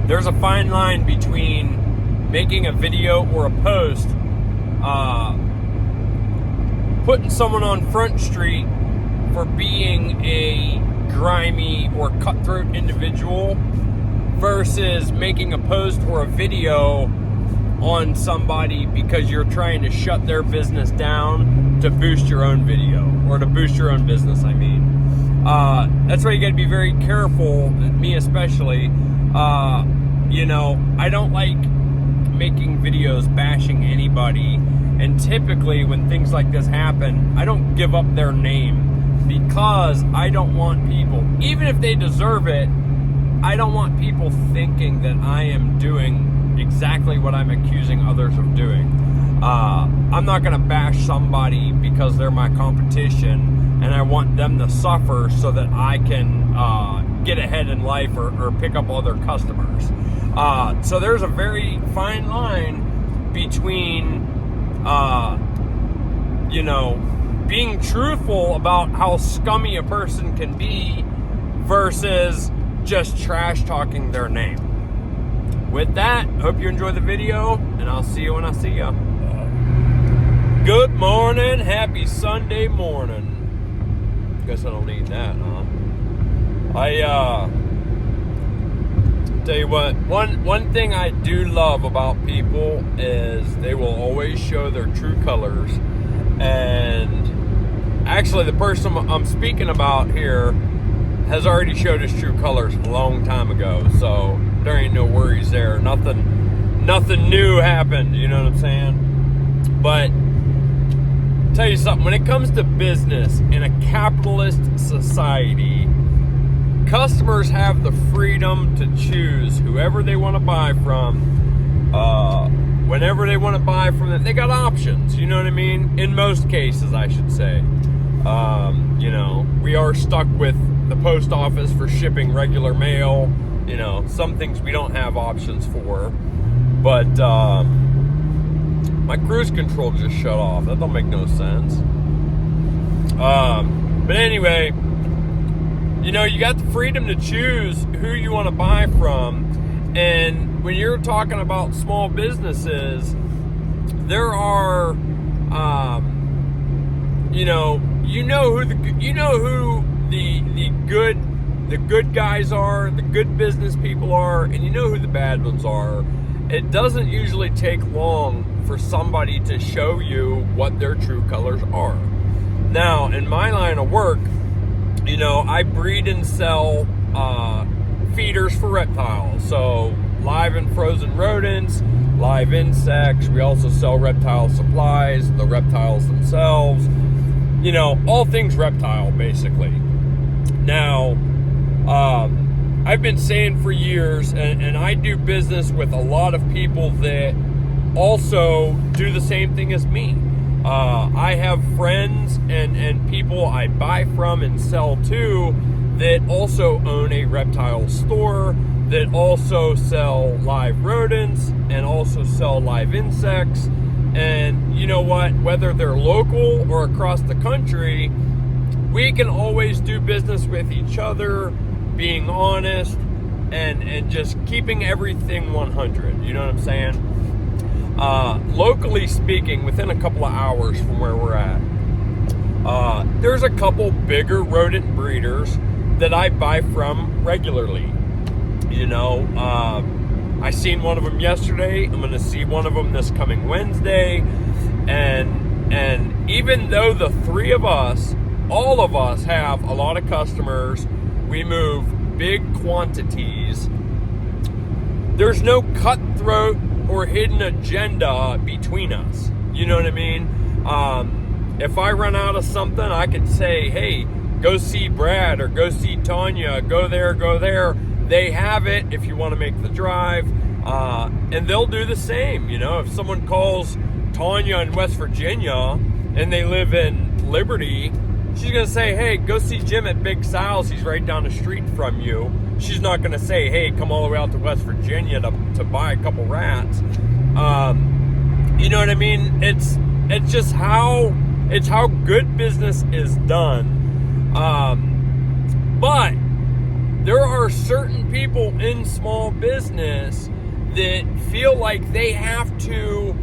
there's a fine line between making a video or a post, putting someone on Front Street for being a grimy or cutthroat individual versus making a post or a video on somebody because you're trying to shut their business down to boost your own video, or to boost your own business, I mean. That's why you got to be very careful, me especially. I don't like making videos bashing anybody, and typically when things like this happen, I don't give up their name, because I don't want people, even if they deserve it, I don't want people thinking that I am doing exactly what I'm accusing others of doing. I'm not going to bash somebody because they're my competition and I want them to suffer so that I can get ahead in life or pick up other customers. So there's a very fine line between, being truthful about how scummy a person can be versus just trash talking their name. With that, hope you enjoy the video, and I'll see you when I see you. Good morning, happy Sunday morning. Guess I don't need that, huh? Tell you what, one thing I do love about people is they will always show their true colors. And actually, the person I'm speaking about here has already showed his true colors a long time ago, so there ain't no worries there. Nothing new happened, you know what I'm saying? But tell you something, when it comes to business in a capitalist society, customers have the freedom to choose whoever they want to buy from, whenever they want to buy from them. They got options, you know what I mean? In most cases, I should say. We are stuck with the post office for shipping regular mail. Some things we don't have options for. But my cruise control just shut off. That don't make no sense. But anyway, you got the freedom to choose who you want to buy from. And when you're talking about small businesses, there are, who the good guys are, the good business people are, and you know who the bad ones are. It doesn't usually take long for somebody to show you what their true colors are. Now, in my line of work, I breed and sell feeders for reptiles. So live and frozen rodents, live insects. We also sell reptile supplies, the reptiles themselves. All things reptile, basically. Now, I've been saying for years, and I do business with a lot of people that also do the same thing as me. I have friends and people I buy from and sell to that also own a reptile store, that also sell live rodents and also sell live insects. And you know what? Whether they're local or across the country, we can always do business with each other, being honest and just keeping everything 100. You know what I'm saying? Locally speaking, within a couple of hours from where we're at, there's a couple bigger rodent breeders that I buy from regularly. I seen one of them yesterday. I'm going to see one of them this coming Wednesday. And even though the three of us, all of us have a lot of customers, we move big quantities, there's no cutthroat or hidden agenda between us. You know what I mean? If I run out of something, I can say, hey, go see Brad or go see Tanya, go there. They have it if you want to make the drive. And they'll do the same. If someone calls Tanya in West Virginia and they live in Liberty, she's going to say, hey, go see Jim at Big Sal's. He's right down the street from you. She's not going to say, hey, come all the way out to West Virginia to buy a couple rats. You know what I mean? It's just how good business is done. But there are certain people in small business that feel like they have to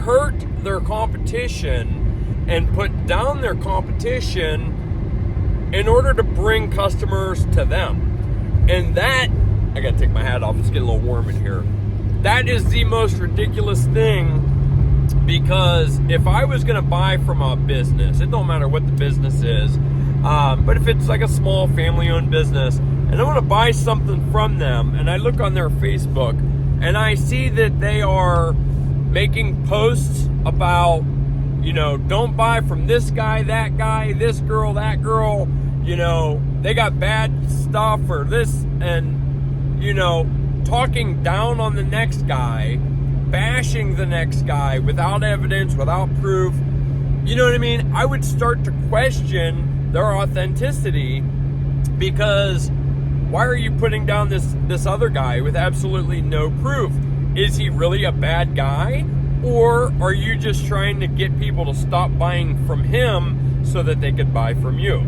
hurt their competition and put down their competition in order to bring customers to them. And that, I gotta take my hat off, it's getting a little warm in here. That is the most ridiculous thing, because if I was gonna buy from a business, it don't matter what the business is, but if it's like a small family-owned business, and I want to buy something from them, and I look on their Facebook, and I see that they are making posts about, don't buy from this guy, this girl, that girl, they got bad stuff or this, and, talking down on the next guy, bashing the next guy without evidence, without proof, you know what I mean? I would start to question their authenticity, because why are you putting down this other guy with absolutely no proof? Is he really a bad guy? Or are you just trying to get people to stop buying from him so that they could buy from you?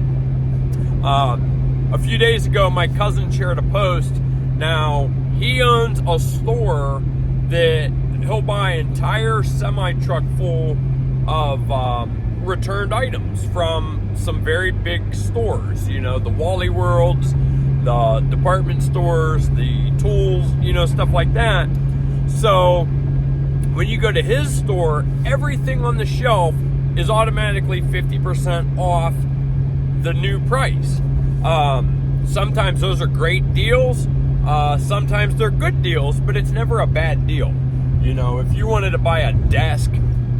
A few days ago, my cousin shared a post. Now, he owns a store that he'll buy an entire semi-truck full of returned items from some very big stores. The Wally Worlds, the department stores, the tools, stuff like that. So when you go to his store, everything on the shelf is automatically 50% off the new price. Sometimes those are great deals. Sometimes they're good deals, but it's never a bad deal. If you wanted to buy a desk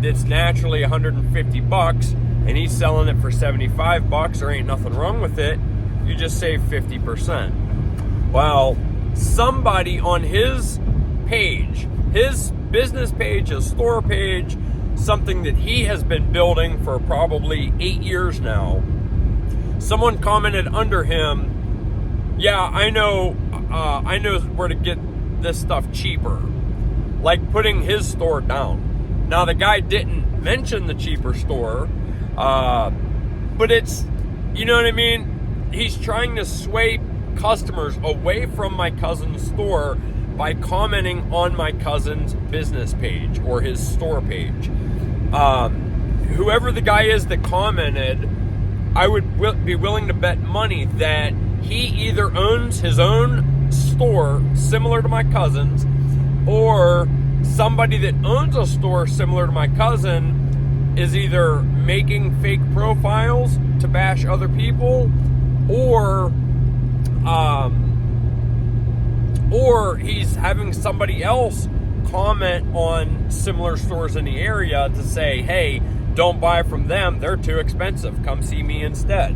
that's naturally $150 and he's selling it for $75, there ain't nothing wrong with it. You just save 50%. Well, somebody on his page, his business page, his store page, something that he has been building for probably 8 years now, someone commented under him, yeah, I know where to get this stuff cheaper. Like putting his store down. Now, the guy didn't mention the cheaper store, but it's, you know what I mean? He's trying to sway customers away from my cousin's store by commenting on my cousin's business page or his store page. Whoever the guy is that commented, I would be willing to bet money that he either owns his own store similar to my cousin's, or somebody that owns a store similar to my cousin is either making fake profiles to bash other people, or he's having somebody else comment on similar stores in the area to say, hey, don't buy from them, they're too expensive, come see me instead.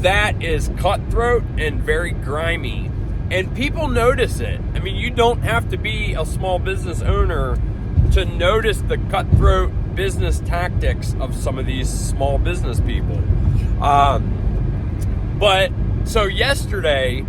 That is cutthroat and very grimy, and people notice it. I mean, you don't have to be a small business owner to notice the cutthroat business tactics of some of these small business people. But so yesterday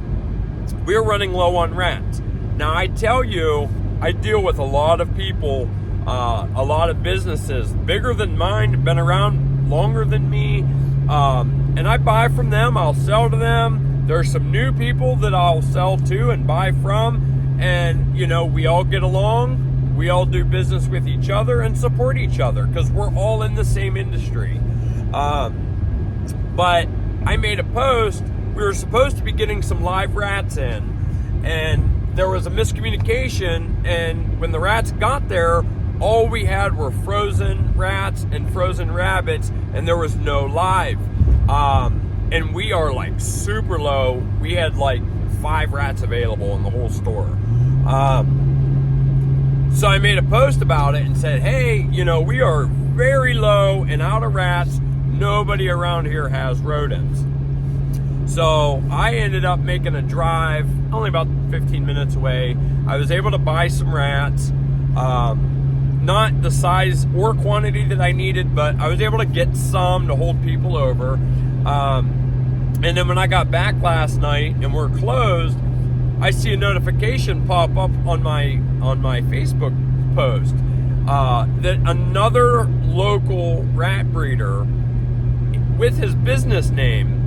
we were running low on rats. Now, I tell you, I deal with a lot of people, a lot of businesses bigger than mine, been around longer than me, and I buy from them, I'll sell to them. There's some new people that I'll sell to and buy from, and we all get along, we all do business with each other and support each other because we're all in the same industry. But I made a post. We were supposed to be getting some live rats in, and there was a miscommunication, and when the rats got there, all we had were frozen rats and frozen rabbits, and there was no live. And we are like super low. We had like 5 rats available in the whole store. So I made a post about it and said, hey, we are very low and out of rats. Nobody around here has rodents. So I ended up making a drive, only about 15 minutes away. I was able to buy some rats. Not the size or quantity that I needed, but I was able to get some to hold people over. And then when I got back last night and we're closed, I see a notification pop up on my Facebook post that another local rat breeder with his business name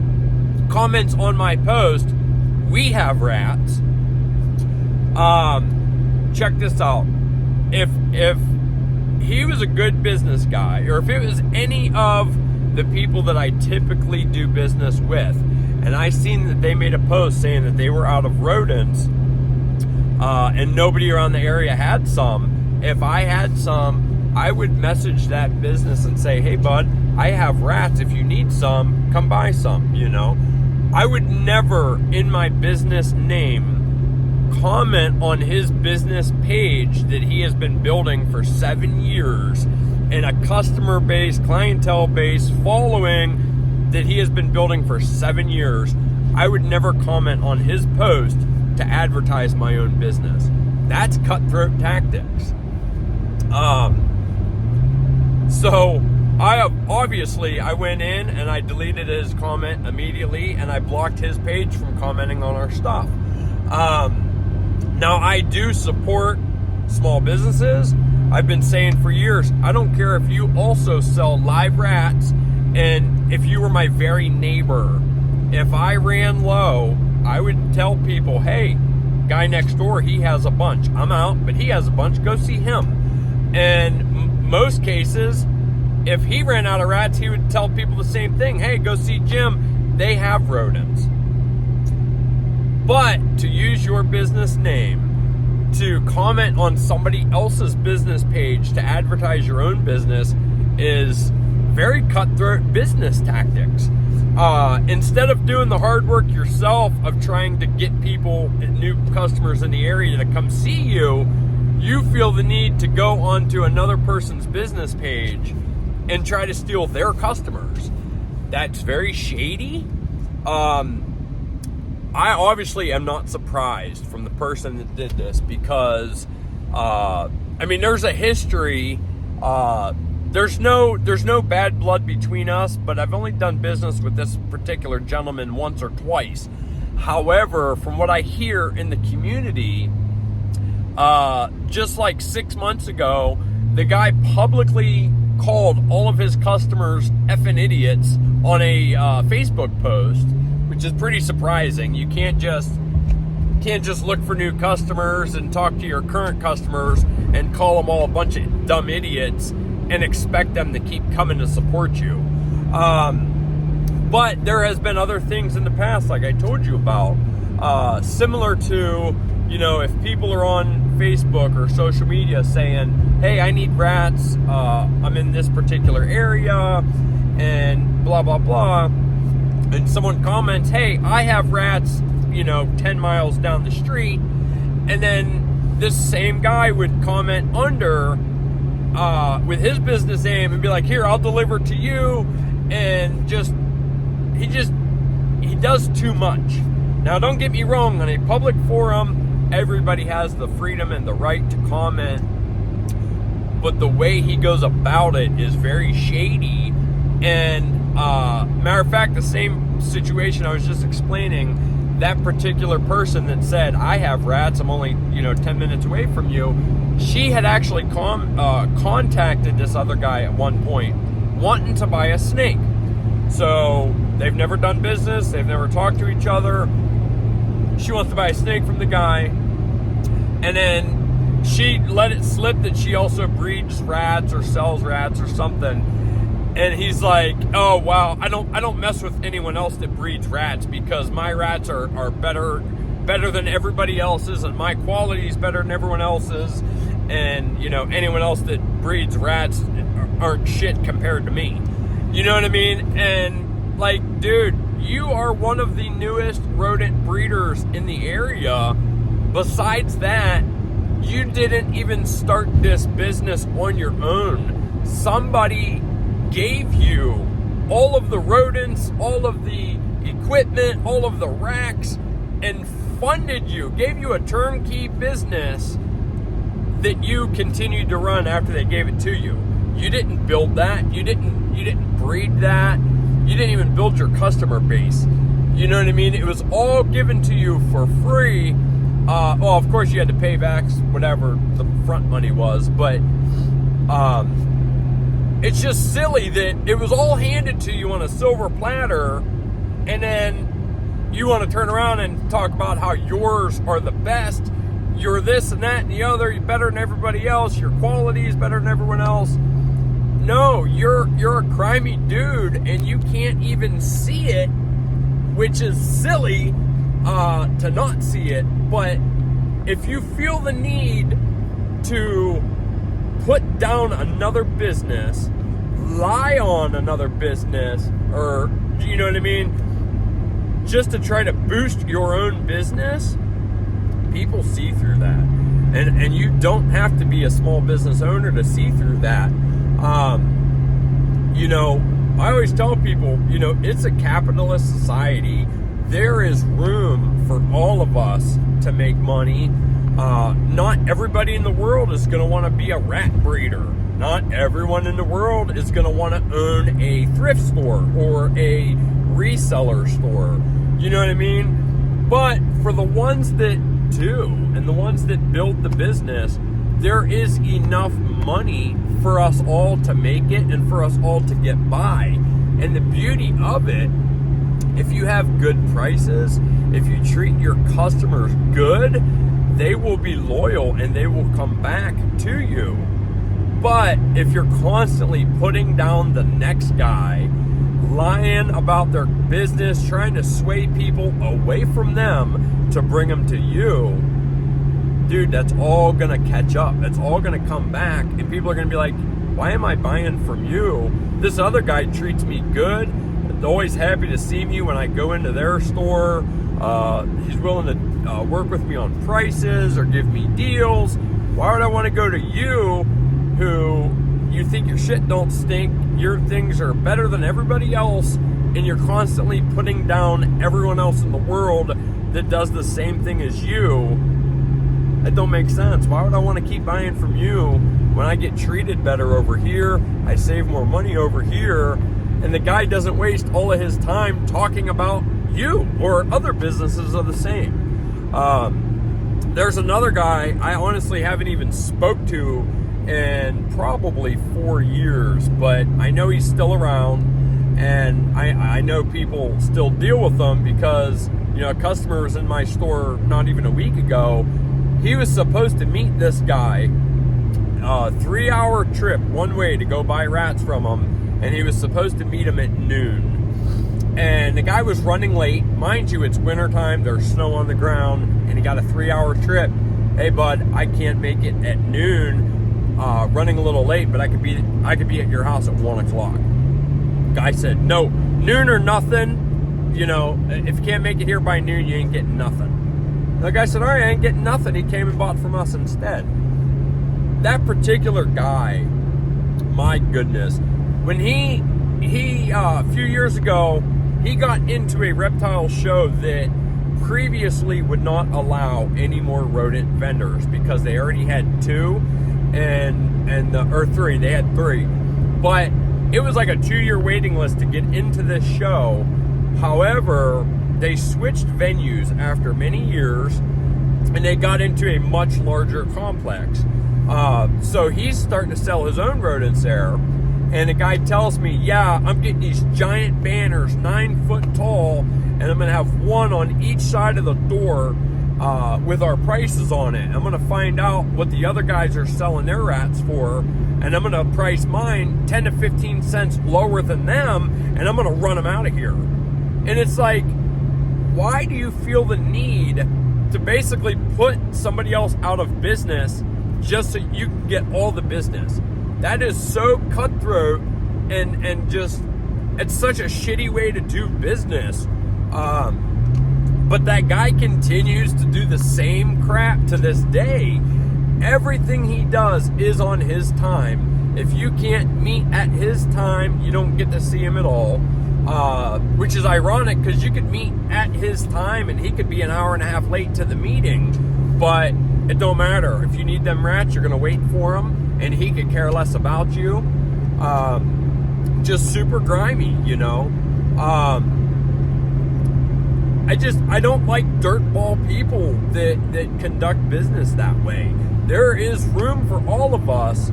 comments on my post, we have rats. Check this out. If he was a good business guy, or if it was any of the people that I typically do business with, and I seen that they made a post saying that they were out of rodents, and nobody around the area had some, if I had some, I would message that business and say, hey bud, I have rats. If you need some, come buy some, you know. I would never, in my business name, comment on his business page that he has been building for 7 years, and a customer base, clientele base, following that he has been building for 7 years. I would never comment on his post to advertise my own business. That's cutthroat tactics. So I went in and I deleted his comment immediately, and I blocked his page from commenting on our stuff. Now, I do support small businesses. I've been saying for years, I don't care if you also sell live rats, and if you were my very neighbor, if I ran low, I would tell people, hey, guy next door, he has a bunch. I'm out, but he has a bunch. Go see him. And most cases, if he ran out of rats, he would tell people the same thing. Hey, go see Jim. They have rodents. But to use your business name to comment on somebody else's business page to advertise your own business is very cutthroat business tactics. Instead of doing the hard work yourself of trying to get people, new customers in the area to come see you, you feel the need to go onto another person's business page and try to steal their customers. That's very shady. I obviously am not surprised from the person that did this because, there's a history. There's no bad blood between us, but I've only done business with this particular gentleman once or twice. However, from what I hear in the community, just like 6 months ago, the guy publicly called all of his customers effing idiots on a Facebook post, which is pretty surprising. You can't just look for new customers and talk to your current customers and call them all a bunch of dumb idiots and expect them to keep coming to support you. But there has been other things in the past, like I told you about, similar to, if people are on Facebook or social media saying, hey, I need rats, I'm in this particular area, and blah, blah, blah, and someone comments, hey, I have rats, 10 miles down the street, and then this same guy would comment under with his business name and be like, here, I'll deliver to you, and he does too much. Now, don't get me wrong, on a public forum, everybody has the freedom and the right to comment, but the way he goes about it is very shady. And matter of fact, the same situation I was just explaining, that particular person that said, I have rats, I'm only 10 minutes away from you, she had actually contacted this other guy at one point wanting to buy a snake. So they've never done business, they've never talked to each other. She wants to buy a snake from the guy, and then she let it slip that she also breeds rats or sells rats or something. And he's like, oh wow, I don't mess with anyone else that breeds rats because my rats are better than everybody else's, and my quality is better than everyone else's, and anyone else that breeds rats aren't shit compared to me. You know what I mean? And like, dude, you are one of the newest rodent breeders in the area. Besides that, you didn't even start this business on your own. Somebody gave you all of the rodents, all of the equipment, all of the racks, and funded you, gave you a turnkey business that you continued to run after they gave it to you. You didn't build that. You didn't breed that. You didn't even build your customer base. You know what I mean? It was all given to you for free. Well, of course you had to pay back whatever the front money was, but it's just silly that it was all handed to you on a silver platter, and then you want to turn around and talk about how yours are the best. You're this and that and the other. You're better than everybody else. Your quality is better than everyone else. No, you're a grimy dude, and you can't even see it, which is silly to not see it. But if you feel the need to put down another business, lie on another business, or you know what I mean, just to try to boost your own business, people see through that. And you don't have to be a small business owner to see through that. You know, I always tell people, you know, it's a capitalist society. There is room for all of us to make money. Not everybody in the world is going to want to be a rat breeder. Not everyone in the world is going to want to own a thrift store or a reseller store. You know what I mean? But for the ones that do and the ones that build the business, there is enough money for us all to make it and for us all to get by. And the beauty of it, if you have good prices, if you treat your customers good, they will be loyal and they will come back to you. But if you're constantly putting down the next guy, lying about their business, trying to sway people away from them to bring them to you, dude, that's all gonna catch up. It's all gonna come back, and people are gonna be like, why am I buying from you? This other guy treats me good. They're always happy to see me when I go into their store. He's willing to work with me on prices or give me deals. Why would I want to go to you, who you think your shit don't stink, your things are better than everybody else, and you're constantly putting down everyone else in the world that does the same thing as you? That don't make sense. Why would I want to keep buying from you when I get treated better over here, I save more money over here, and the guy doesn't waste all of his time talking about you or other businesses are the same? There's another guy I honestly haven't even spoke to in probably 4 years, but I know he's still around, and I know people still deal with him because, you know, a customer was in my store not even a week ago. He was supposed to meet this guy, 3-hour trip one way to go buy rats from him, and he was supposed to meet him at noon. And the guy was running late. Mind you, it's wintertime, there's snow on the ground, and he got a 3-hour trip. Hey bud, I can't make it at noon, running a little late, but I could be at your house at 1 o'clock. Guy said, no, noon or nothing. You know, if you can't make it here by noon, you ain't getting nothing. The guy said, all right, I ain't getting nothing. He came and bought from us instead. That particular guy, my goodness, when he a few years ago, he got into a reptile show that previously would not allow any more rodent vendors because they already had 2 or 3. They had 3. But it was like a 2-year waiting list to get into this show. However, they switched venues after many years, and they got into a much larger complex. So he's starting to sell his own rodents there. And the guy tells me, yeah, I'm getting these giant banners 9 foot tall, and I'm going to have one on each side of the door with our prices on it. I'm going to find out what the other guys are selling their rats for, and I'm going to price mine 10 to 15 cents lower than them, and I'm going to run them out of here. And it's like, why do you feel the need to basically put somebody else out of business just so you can get all the business? That is so cutthroat and just, it's such a shitty way to do business. But that guy continues to do the same crap to this day. Everything he does is on his time. If you can't meet at his time, you don't get to see him at all. Which is ironic because you could meet at his time and he could be an hour and a half late to the meeting. But it don't matter. If you need them rats, you're going to wait for them. And he could care less about you. Just super grimy, you know. I don't like dirtball people that conduct business that way. There is room for all of us.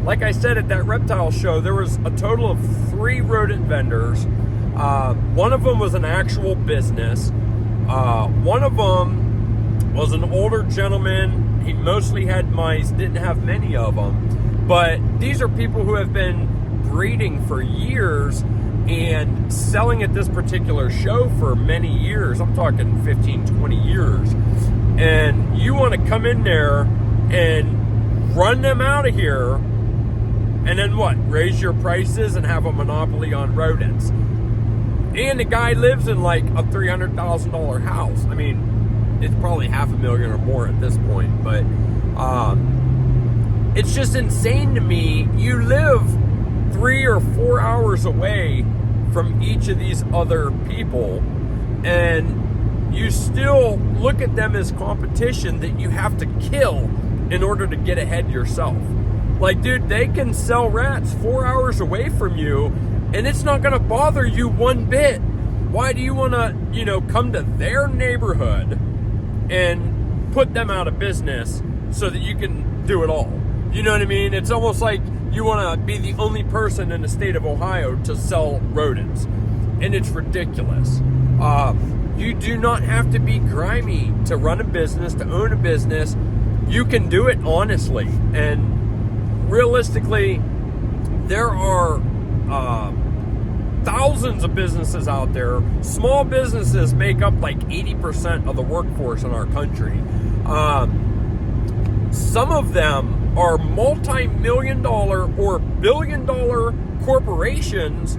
Like I said at that reptile show, there was a total of 3 rodent vendors. One of them was an actual business. One of them was an older gentleman. He mostly had mice, didn't have many of them. But these are people who have been breeding for years and selling at this particular show for many years. I'm talking 15, 20 years. And you want to come in there and run them out of here, and then what? Raise your prices and have a monopoly on rodents. And the guy lives in like a $300,000 house. I mean, it's probably $500,000 or more at this point, but it's just insane to me. You live 3 or 4 hours away from each of these other people, and you still look at them as competition that you have to kill in order to get ahead yourself. Like, dude, they can sell rats 4 hours away from you, and it's not going to bother you one bit. Why do you want to, come to their neighborhood and put them out of business so that you can do it all? You know what I mean? It's almost like you want to be the only person in the state of Ohio to sell rodents. And it's ridiculous. You do not have to be grimy to run a business, to own a business. You can do it honestly. And realistically, there are thousands of businesses out there. Small businesses make up like 80% of the workforce in our country. Some of them are multi-million-dollar or billion-dollar corporations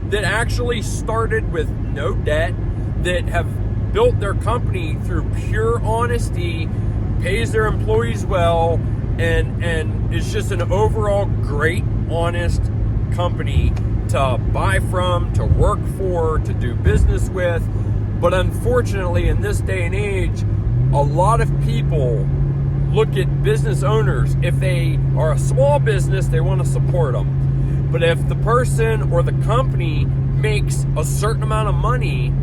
that actually started with no debt, that have built their company through pure honesty, pays their employees well, and is just an overall great, honest company to buy from, to work for, to do business with. But unfortunately, in this day and age, a lot of people look at business owners. If they are a small business, they want to support them. But if the person or the company makes a certain amount of money,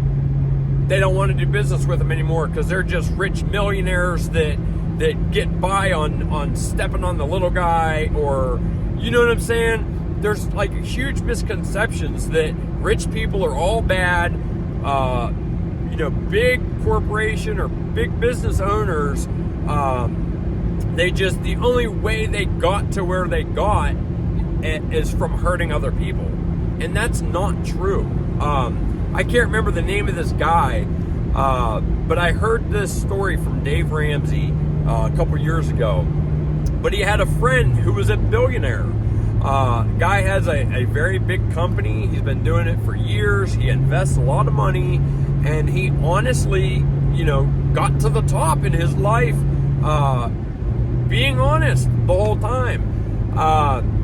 they don't want to do business with them anymore because they're just rich millionaires that get by on stepping on the little guy, or, you know what I'm saying? There's like huge misconceptions that rich people are all bad. Big corporation or big business owners, the only way they got to where they got is from hurting other people. And that's not true. I can't remember the name of this guy, but I heard this story from Dave Ramsey a couple years ago. But he had a friend who was a billionaire. Guy has a very big company. He's been doing it for years. He invests a lot of money, and he honestly, got to the top in his life, being honest the whole time.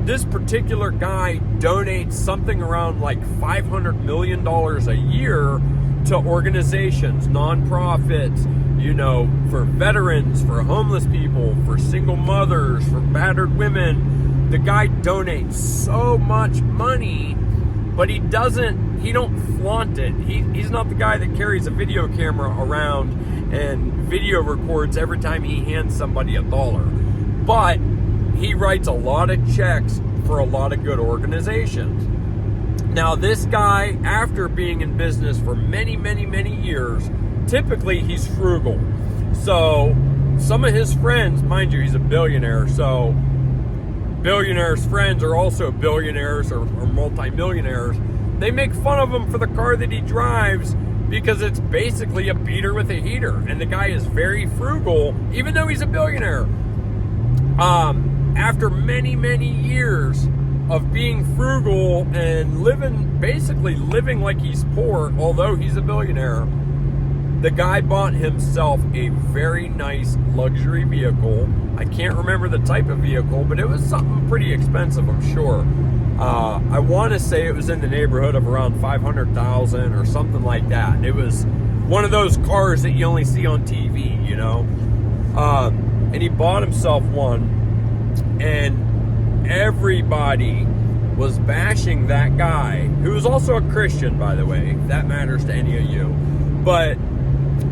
This particular guy donates something around like $500 million a year to organizations, nonprofits, for veterans, for homeless people, for single mothers, for battered women. The guy donates so much money, but he don't flaunt it. He's not the guy that carries a video camera around and video records every time he hands somebody $1. But he writes a lot of checks for a lot of good organizations. Now, this guy, after being in business for many, many, many years, typically he's frugal. So some of his friends, mind you, he's a billionaire, so billionaires' friends are also billionaires or multimillionaires. They make fun of him for the car that he drives because it's basically a beater with a heater. And the guy is very frugal, even though he's a billionaire. After many, many years of being frugal and living like he's poor, although he's a billionaire, the guy bought himself a very nice luxury vehicle. I can't remember the type of vehicle, but it was something pretty expensive, I'm sure. I want to say it was in the neighborhood of around $500,000 or something like that. It was one of those cars that you only see on TV, and he bought himself one, and everybody was bashing that guy, who was also a Christian, by the way, if that matters to any of you. But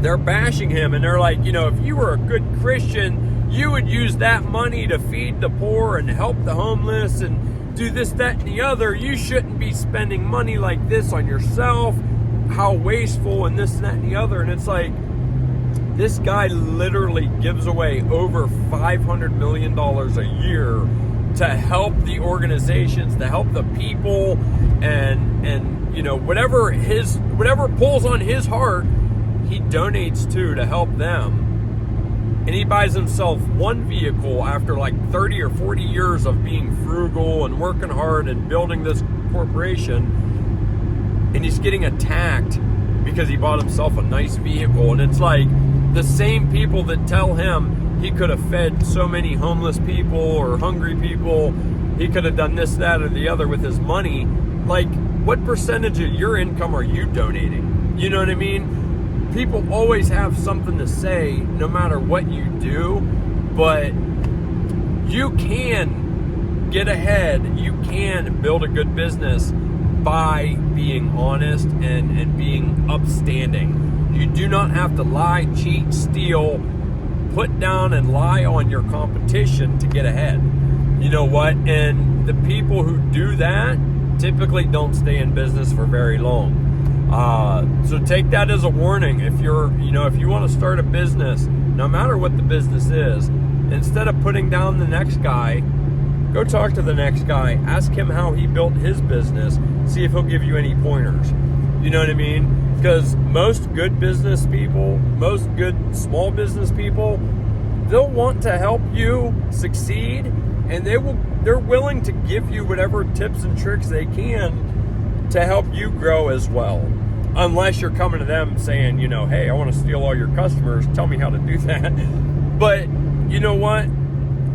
they're bashing him, and they're like, if you were a good Christian, you would use that money to feed the poor and help the homeless and do this, that, and the other. You shouldn't be spending money like this on yourself. How wasteful, and this, and that, and the other. And it's like, this guy literally gives away over $500 million a year to help the organizations, to help the people, and you know, whatever pulls on his heart, he donates to help them. And he buys himself one vehicle after like 30 or 40 years of being frugal and working hard and building this corporation, and he's getting attacked because he bought himself a nice vehicle. And it's like the same people that tell him he could have fed so many homeless people or hungry people, he could have done this, that, or the other with his money. Like, what percentage of your income are you donating? You know what I mean? People always have something to say no matter what you do, but you can get ahead, you can build a good business by being honest and being upstanding. You do not have to lie, cheat, steal, put down and lie on your competition to get ahead. You know what? And the people who do that typically don't stay in business for very long. So take that as a warning. If you want to start a business, no matter what the business is, instead of putting down the next guy, go talk to the next guy, ask him how he built his business, see if he'll give you any pointers. You know what I mean? Because most good business people, most good small business people, they'll want to help you succeed, and they're willing to give you whatever tips and tricks they can to help you grow as well. Unless you're coming to them saying, you know, hey, I want to steal all your customers, tell me how to do that. But you know what?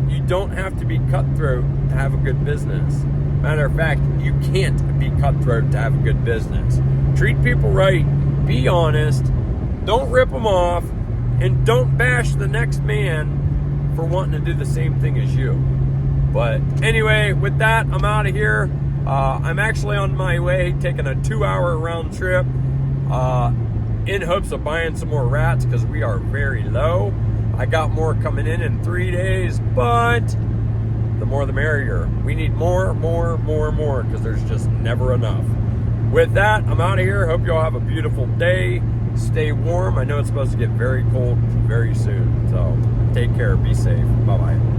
You don't have to be cutthroat to have a good business. Matter of fact, you can't be cutthroat to have a good business. Treat people right, be honest, don't rip them off, and don't bash the next man for wanting to do the same thing as you. But anyway, with that, I'm out of here. I'm actually on my way, taking a 2-hour round trip in hopes of buying some more rats because we are very low. I got more coming in 3 days, but the more the merrier. We need more because there's just never enough. With that, I'm out of here. Hope you all have a beautiful day. Stay warm. I know it's supposed to get very cold very soon. So take care. Be safe. Bye-bye.